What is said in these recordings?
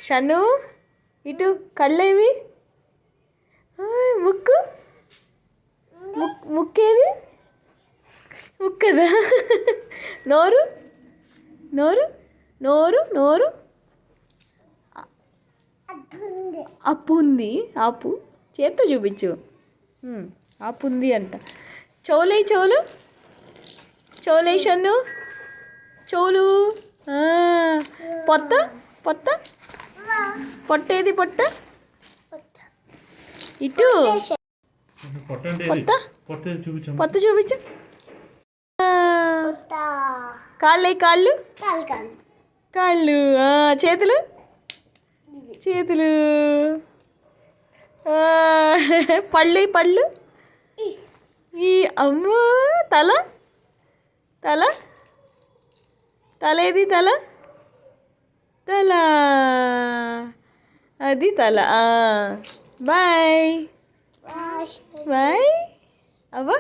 షన్ను ఇటు కళ్ళేవి ముక్కు ముక్కేది ముక్కదా నోరు నోరు నోరు నోరు అప్పు ఉంది ఆపు చేత్తో చూపించు ఆపు ఉంది అంట చెవులే చెవులు చెవులే షన్ను చెవులు పొత్త పొత్త పొట్టేది పొట్ట ఇటు పొత్త పొత్త చూపించు కాళ్ళే కాళ్ళు కాళ్ళు చేతులు చేతులు పళ్ళు పళ్ళు ఈ అమ్మ తల తల తల ఏది తల తల అది తల బాయ్ బాయ్ అవ్వ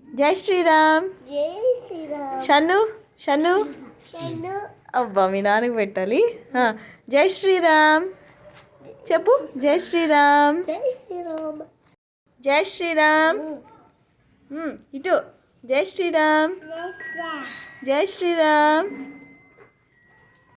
జై శ్రీరామ్ షన్ను షన్ను అబ్బా మీ నాన్నకి పెట్టాలి జై శ్రీరామ్ చెప్పు జై శ్రీరామ్ జై శ్రీరామ్ ఇటు జై శ్రీరామ్ జై శ్రీరామ్